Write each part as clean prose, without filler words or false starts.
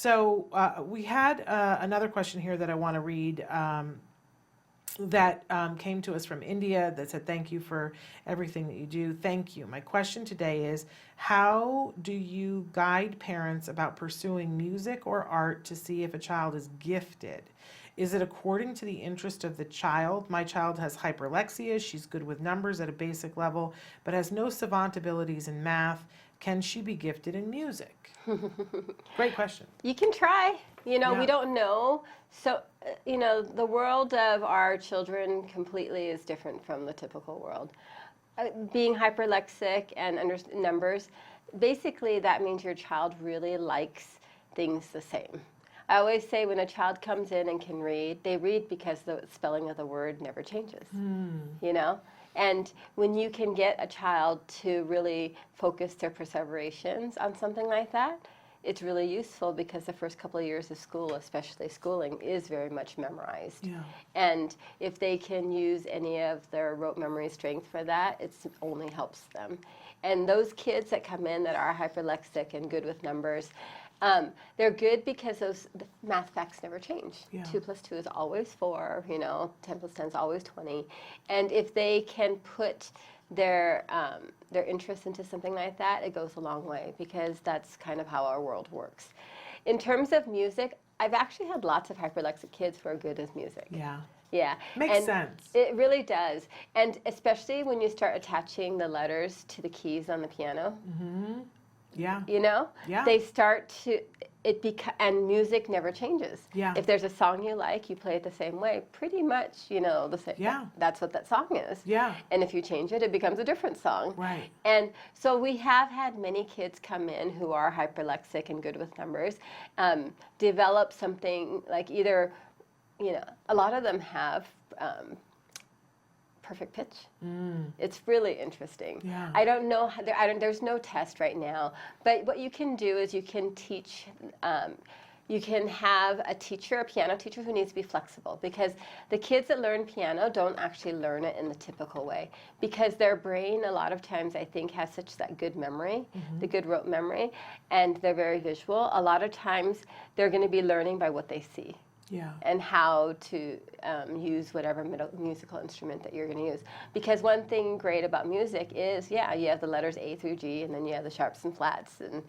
So we had another question here that I want to read that came to us from India that said, thank you for everything that you do. Thank you. My question today is, how do you guide parents about pursuing music or art to see if a child is gifted? Is it according to the interest of the child? My child has hyperlexia. She's good with numbers at a basic level, but has no savant abilities in math. Can she be gifted in music? Great question. You can try. We Yeah. don't know. So, the world of our children completely is different from the typical world. Being hyperlexic and under numbers, basically that means your child really likes things the same. I always say when a child comes in and can read, they read because the spelling of the word never changes, And when you can get a child to really focus their perseverations on something like that, it's really useful because the first couple of years of school, especially schooling, is very much memorized. Yeah. And if they can use any of their rote memory strength for that, it only helps them. And those kids that come in that are hyperlexic and good with numbers, they're good because the math facts never change. Yeah. 2 plus 2 is always 4, 10 plus 10 is always 20. And if they can put their interest into something like that, it goes a long way because that's kind of how our world works. In terms of music, I've actually had lots of hyperlexic kids who are good at music. Yeah. Yeah. Makes and sense. It really does. And especially when you start attaching the letters to the keys on the piano. Mm-hmm. Yeah. Yeah. They start to, and music never changes. Yeah. If there's a song you like, you play it the same way, pretty much, the same. Yeah. That's what that song is. Yeah. And if you change it, it becomes a different song. Right. And so we have had many kids come in who are hyperlexic and good with numbers, develop something like either, a lot of them have perfect pitch. It's really interesting. Yeah. I don't know, there's no test right now, but what you can do is you can teach, you can have a piano teacher who needs to be flexible, because the kids that learn piano don't actually learn it in the typical way, because their brain a lot of times I think has that good memory, the good rote memory, and they're very visual. A lot of times they're going to be learning by what they see. Yeah. And how to use whatever musical instrument that you're going to use. Because one thing great about music is, you have the letters A through G, and then you have the sharps and flats, and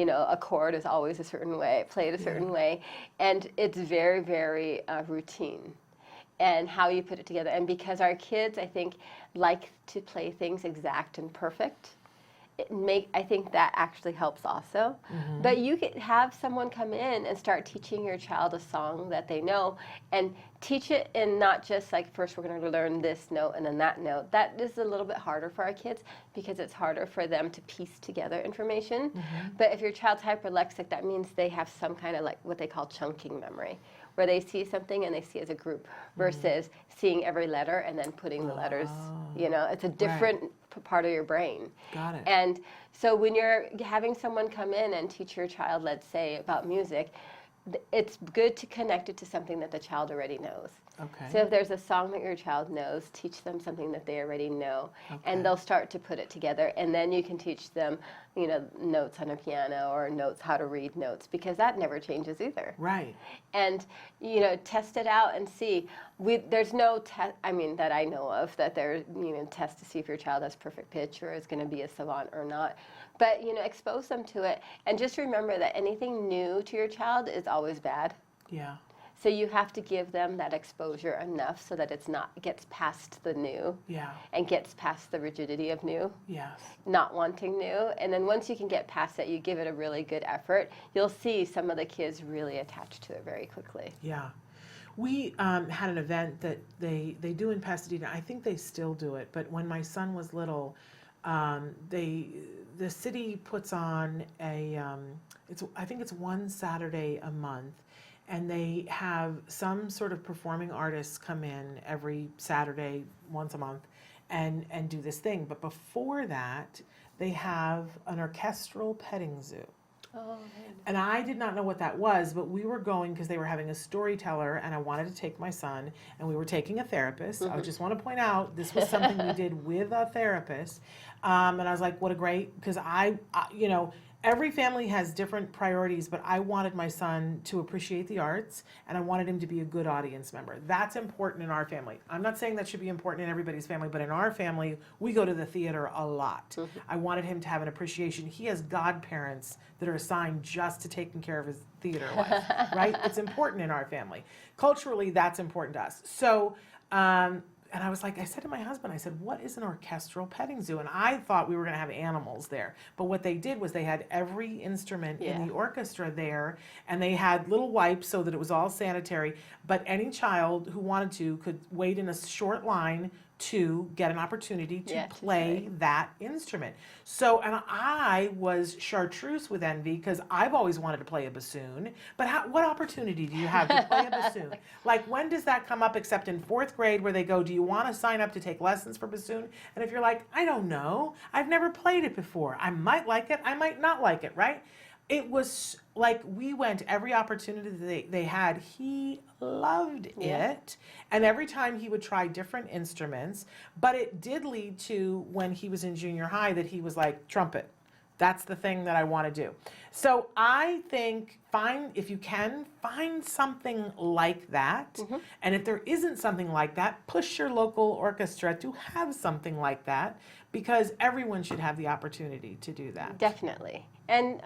a chord is always a certain way, played a certain way, and it's very, very routine. And how you put it together. And because our kids, I think, like to play things exact and perfect, I think that actually helps also. But you could have someone come in and start teaching your child a song that they know, and teach it in not just like, first we're going to learn this note and then that note. That is a little bit harder for our kids because it's harder for them to piece together information. But if your child's hyperlexic, that means they have some kind of like what they call chunking memory, where they see something and they see as a group versus seeing every letter and then putting the letters, it's a different part of your brain. Got it. And so when you're having someone come in and teach your child, let's say, about music, it's good to connect it to something that the child already knows. Okay. So if there's a song that your child knows, teach them something that they already know, and they'll start to put it together. And then you can teach them, notes on a piano or notes, how to read notes, because that never changes either. Right. And, test it out and see. There's no test, that I know of, that there's, test to see if your child has perfect pitch or is going to be a savant or not. But, expose them to it. And just remember that anything new to your child is always bad. Yeah. So you have to give them that exposure enough so that gets past the new. Yeah. And gets past the rigidity of new. Yes. Not wanting new. And then once you can get past it, you give it a really good effort, you'll see some of the kids really attach to it very quickly. Yeah. We had an event that they do in Pasadena. I think they still do it, but when my son was little, the city puts on I think it's one Saturday a month, and they have some sort of performing artists come in every Saturday once a month and do this thing. But before that, they have an orchestral petting zoo. Oh, and I did not know what that was, but we were going because they were having a storyteller, and I wanted to take my son, and we were taking a therapist. I just want to point out this was something we did with a therapist, and I was like, what a great, because I Every family has different priorities, but I wanted my son to appreciate the arts and I wanted him to be a good audience member. That's important in our family. I'm not saying that should be important in everybody's family, but in our family, we go to the theater a lot. I wanted him to have an appreciation. He has godparents that are assigned just to taking care of his theater life, right? It's important in our family. Culturally, that's important to us. So, and I was like, I said to my husband, I said, what is an orchestral petting zoo? And I thought we were going to have animals there. But what they did was they had every instrument in the orchestra there, and they had little wipes so that it was all sanitary. But any child who wanted to could wait in a short line to get an opportunity to play that instrument. So, and I was chartreuse with envy because I've always wanted to play a bassoon, but what opportunity do you have to play a bassoon? Like, when does that come up except in 4th grade where they go, do you want to sign up to take lessons for bassoon? And if you're like, I don't know, I've never played it before. I might like it, I might not like it, right? It was like we went every opportunity that they had. He loved it. And every time he would try different instruments, but it did lead to when he was in junior high that he was like, trumpet. That's the thing that I want to do. So I think if you can, find something like that. And if there isn't something like that, push your local orchestra to have something like that, because everyone should have the opportunity to do that. Definitely. And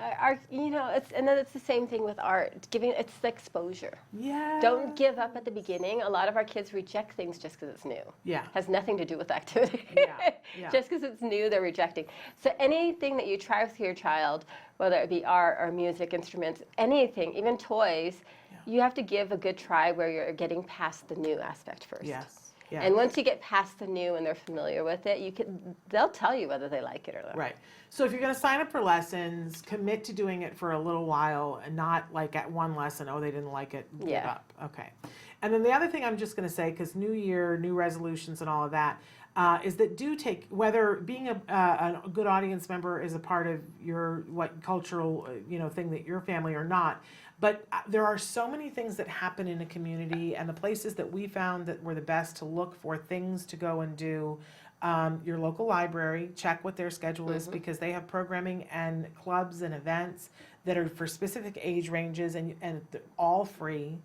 it's the same thing with art. It's the exposure. Yeah. Don't give up at the beginning. A lot of our kids reject things just because it's new. Yeah. Has nothing to do with activity. Yeah. Just because it's new, they're rejecting. So anything that you try with your child, whether it be art or music, instruments, anything, even toys, you have to give a good try where you're getting past the new aspect first. Yes. Yeah. And once you get past the new and they're familiar with it, they'll tell you whether they like it or not. Right. So if you're going to sign up for lessons, commit to doing it for a little while and not like at one lesson, oh, they didn't like it, give up. Okay. And then the other thing I'm just going to say, because new year, new resolutions and all of that, is that do take, whether being a good audience member is a part of your cultural thing that your family or not, but there are so many things that happen in a community, and the places that we found that were the best to look for things to go and do. Your local library, check what their schedule is, because they have programming and clubs and events that are for specific age ranges, and they're all free.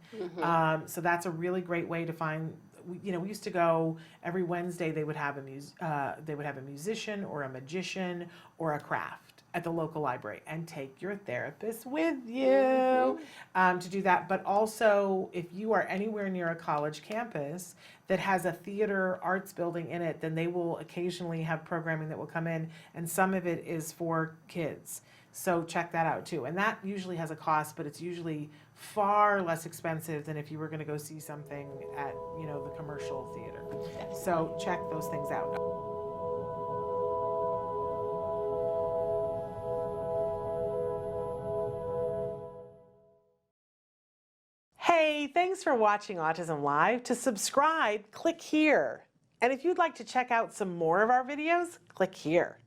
So that's a really great way to find. We used to go every Wednesday. They would have a musician or a magician or a craft at the local library, and take your therapist with you to do that. But also, if you are anywhere near a college campus that has a theater arts building in it, then they will occasionally have programming that will come in, and some of it is for kids. So check that out too. And that usually has a cost, but it's usually far less expensive than if you were going to go see something at, the commercial theater. So check those things out. Hey, thanks for watching Autism Live. To subscribe, click here. And if you'd like to check out some more of our videos, click here.